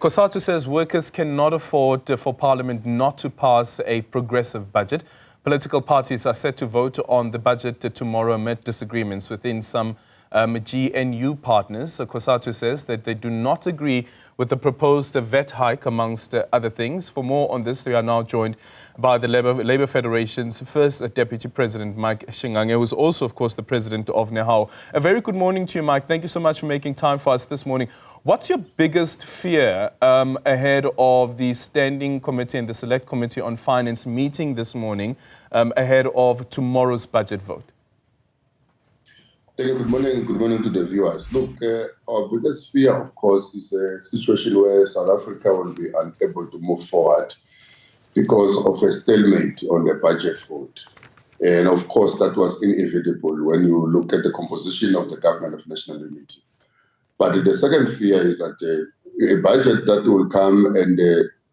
Cosatu says workers cannot afford for Parliament not to pass a progressive budget. Political parties are set to vote on the budget tomorrow amid disagreements within some GNU partners. Cosatu says that they do not agree with the proposed VAT hike, amongst other things. For more on this, we are now joined by the Labour Federation's first Deputy President, Mike Shingange, who is also, of course, the President of NEHAO. A very good morning to you, Mike. Thank you so much for making time for us this morning. What's your biggest fear ahead of the Standing Committee and the Select Committee on Finance meeting this morning ahead of tomorrow's budget vote? Good morning to the viewers. Look, our biggest fear, of course, is a situation where South Africa will be unable to move forward because of a stalemate on the budget vote. And of course, that was inevitable when you look at the composition of the Government of National Unity. But the second fear is that a budget that will come and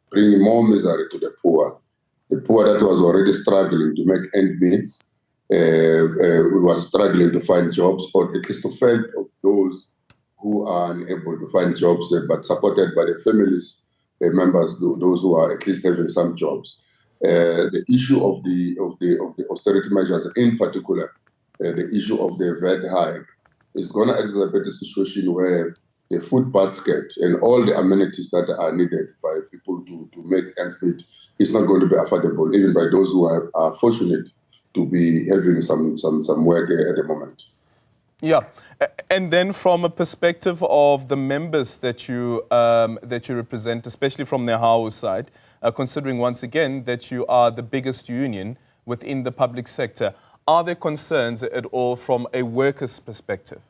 bring more misery to the poor that was already struggling to make ends meet, we were struggling to find jobs, or at least to fend of those who are unable to find jobs, but supported by the families, members, those who are at least having some jobs. The issue of the austerity measures, in particular, the issue of the VAT hike, is going to exacerbate a situation where the food basket and all the amenities that are needed by people to make ends meet is not going to be affordable, even by those who are fortunate to be having some work at the moment. Yeah, and then from a perspective of the members that you represent, especially from the NEHAO side, considering once again that you are the biggest union within the public sector, are there concerns at all from a worker's perspective?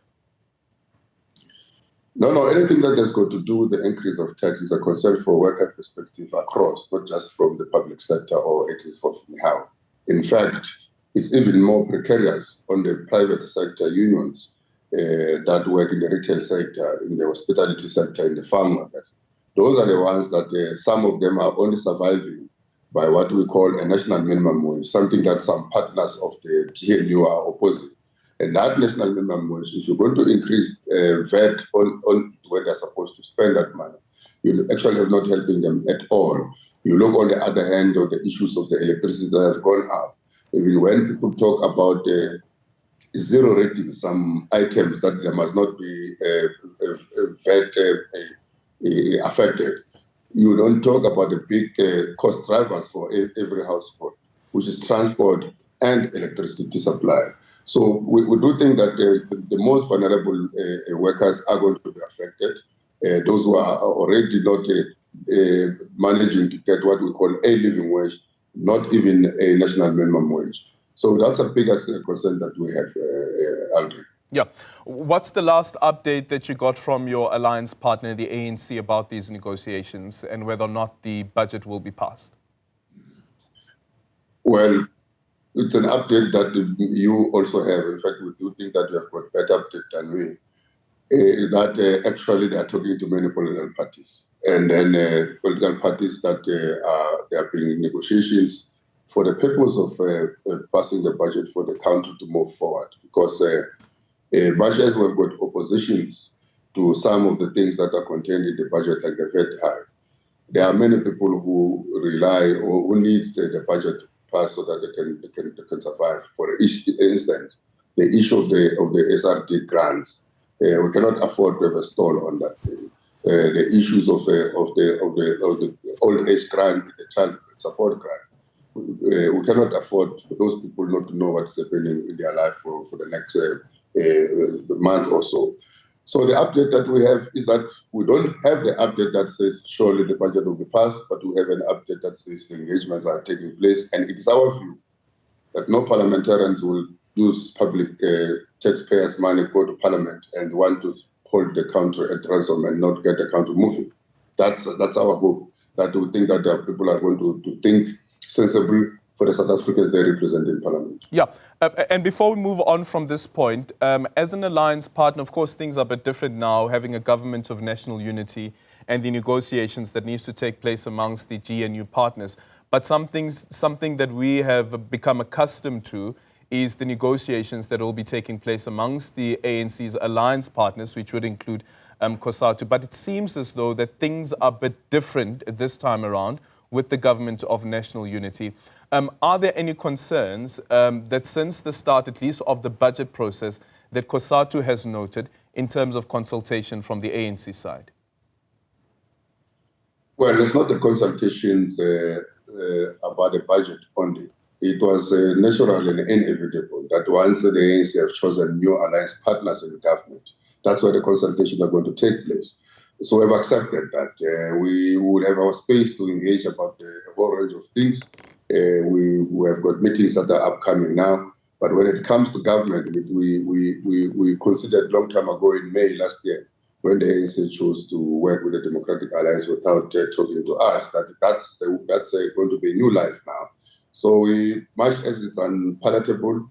No, anything that has got to do with the increase of tax is a concern for worker perspective across, not just from the public sector or at least from NEHAO. In fact, it's even more precarious on the private sector unions that work in the retail sector, in the hospitality sector, in the farm workers. Those are the ones that some of them are only surviving by what we call a national minimum wage, something that some partners of the GNU are opposing. And that national minimum wage, if you're going to increase VAT on where they're supposed to spend that money, you actually have not helping them at all. You look on the other hand of the issues of the electricity that have gone up. Even when people talk about zero rating some items that there must not be VAT affected, you don't talk about the big cost drivers for every household, which is transport and electricity supply. So we do think that the most vulnerable workers are going to be affected. Those who are already not managing to get what we call a living wage, not even a national minimum wage. So that's the biggest concern that we have, Aldrin. Yeah. What's the last update that you got from your alliance partner, the ANC, about these negotiations and whether or not the budget will be passed? Well, it's an update that you also have. In fact, we do think that we have got better update than we. That actually they are talking to many political parties. And then political parties that there are being negotiations for the purpose of passing the budget for the country to move forward. Because much as we've got oppositions to some of the things that are contained in the budget, like the VAT hike, there are many people who rely or who need the budget to pass so that they can survive. For instance, the issue of the SRD grants. We cannot afford to have a stall on that thing. The issues of the old age grant, the child support grant. We cannot afford for those people not to know what's happening in their life for the next month or so. So the update that we have is that we don't have the update that says surely the budget will be passed, but we have an update that says engagements are taking place. And it is our view that no parliamentarians will use public taxpayers' money, go to parliament and want to hold the country at ransom and not get the country moving. That's our hope, that we think that the people are going to think sensibly for the South Africans they represent in parliament. Yeah, and before we move on from this point, as an alliance partner, of course, things are a bit different now, having a government of national unity and the negotiations that needs to take place amongst the GNU partners. But something that we have become accustomed to is the negotiations that will be taking place amongst the ANC's alliance partners, which would include Cosatu. But it seems as though that things are a bit different this time around with the government of national unity. Are there any concerns that since the start, at least of the budget process, that Cosatu has noted in terms of consultation from the ANC side? Well, it's not the consultations about the budget only. It was natural and inevitable that once the ANC have chosen new alliance partners in the government, that's where the consultations are going to take place. So we've accepted that we will have our space to engage about a whole range of things. We have got meetings that are upcoming now. But when it comes to government, we considered long time ago in May last year, when the ANC chose to work with the Democratic Alliance without talking to us, that's going to be a new life now. So much as it's unpalatable,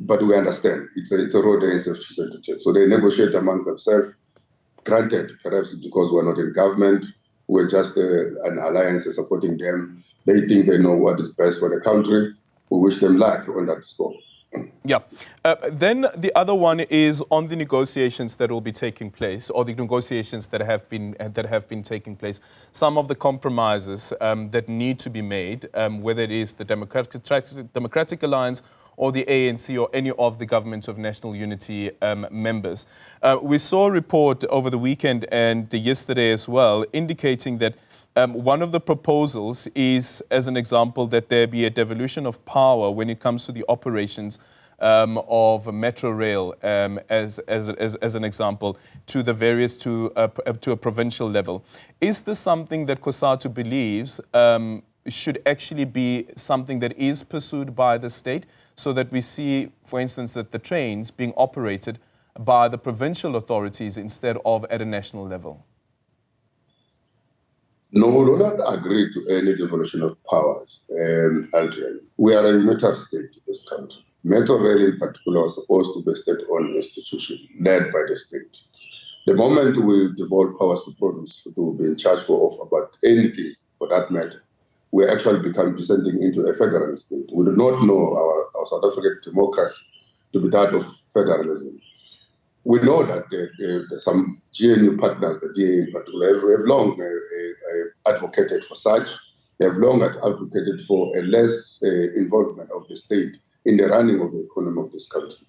but we understand it's a road the ANC have chosen to take. So they negotiate among themselves. Granted, perhaps because we're not in government, we're just an alliance supporting them. They think they know what is best for the country. We wish them luck on that score. Yeah. Then the other one is on the negotiations that will be taking place, or the negotiations that have been taking place. Some of the compromises that need to be made, whether it is the Democratic Alliance or the ANC or any of the government of national unity members. We saw a report over the weekend and yesterday as well indicating that one of the proposals is, as an example, that there be a devolution of power when it comes to the operations of Metro Rail, as an example, to the various to a provincial level. Is this something that Cosatu believes should actually be something that is pursued by the state, so that we see, for instance, that the trains being operated by the provincial authorities instead of at a national level? No, we do not agree to any devolution of powers, Adrian. We are a unitary state in this country. Metro Rail in particular was supposed to be a state-owned institution led by the state. The moment we devolve powers to province to be in charge of about anything for that matter, we actually become descending into a federal state. We do not know our South African democracy to be that of federalism. We know that some GNU partners, the DA in particular, have long advocated for such. They have long advocated for a less involvement of the state in the running of the economy of this country.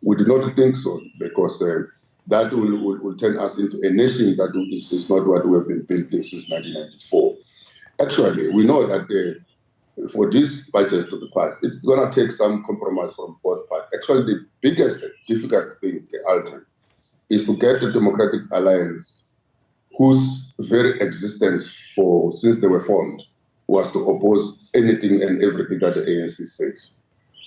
We do not think so, because that will turn us into a nation that is not what we have been building since 1994. Actually, we know that for these budgets to be passed, it's going to take some compromise from both parties. Actually, the biggest difficult thing, Aldrin, is to get the Democratic Alliance, whose very existence since they were formed was to oppose anything and everything that the ANC says.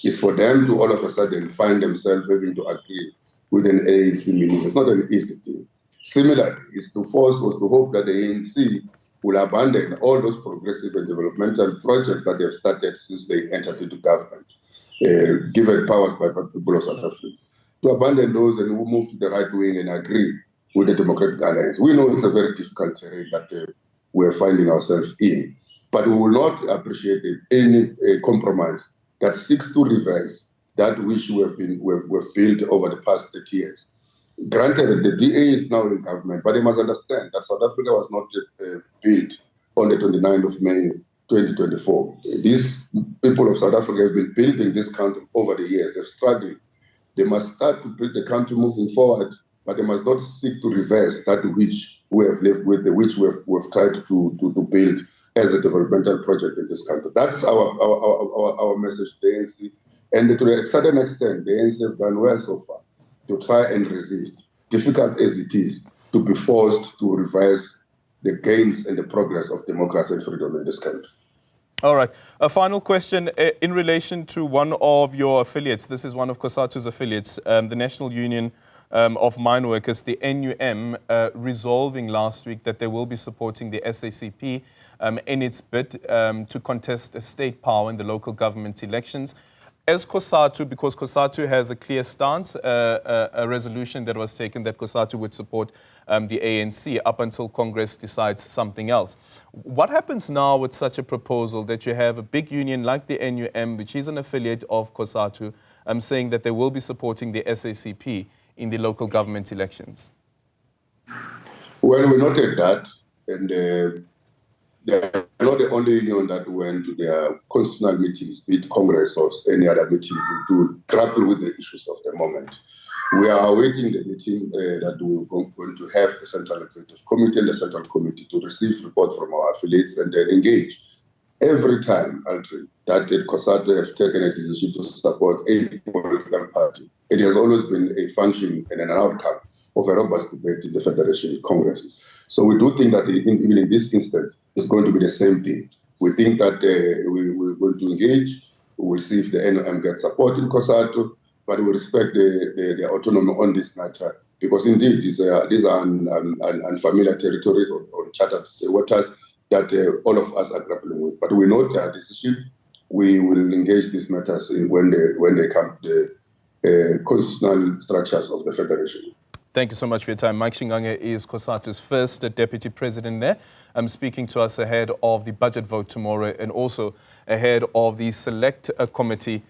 It's for them to all of a sudden find themselves having to agree with an ANC minister. It's not an easy thing. Similarly, it's to force us to hope that the ANC will abandon all those progressive and developmental projects that they've started since they entered into government, given powers by the people of South Africa, to abandon those and move to the right wing and agree with the Democratic Alliance. We know it's a very difficult terrain that we're finding ourselves in, but we will not appreciate any compromise that seeks to reverse that which we've built over the past 30 years. Granted, the DA is now in government, but they must understand that South Africa was not built on the 29th of May 2024. These people of South Africa have been building this country over the years. They've struggled. They must start to build the country moving forward, but they must not seek to reverse that which we have left with, which we've tried to build as a developmental project in this country. That's our message to the ANC. And to a certain extent, the ANC have done well so far to try and resist, difficult as it is, to be forced to reverse the gains and the progress of democracy and freedom in this country. All right. A final question in relation to one of your affiliates. This is one of Cosatu's affiliates, the National Union of Mine Workers, the NUM, resolving last week that they will be supporting the SACP in its bid to contest a state power in the local government elections. As Cosatu, because Cosatu has a clear stance, a resolution that was taken that Cosatu would support the ANC up until Congress decides something else. What happens now with such a proposal that you have a big union like the NUM, which is an affiliate of Cosatu, saying that they will be supporting the SACP in the local government elections? Well, we noted that, and they are not the only union that went to their constitutional meetings, be it Congress or any other meeting, to grapple with the issues of the moment. We are awaiting the meeting that we're going to have the Central Executive Committee and the Central Committee to receive report from our affiliates and then engage. Every time, Aldrin, that Cosatu has taken a decision to support a political party, it has always been a function and an outcome of a robust debate in the Federation Congress. So we do think that even in this instance, it's going to be the same thing. We think that we're going to engage, we will see if the NOM gets support in Cosatu, but we respect the autonomy on this matter, because indeed these are unfamiliar territories or uncharted waters that all of us are grappling with. But we note their decision. We will engage these matters when they come to the constitutional structures of the Federation. Thank you so much for your time. Mike Shingange is Cosatu's first deputy president there. Speaking to us ahead of the budget vote tomorrow and also ahead of the select committee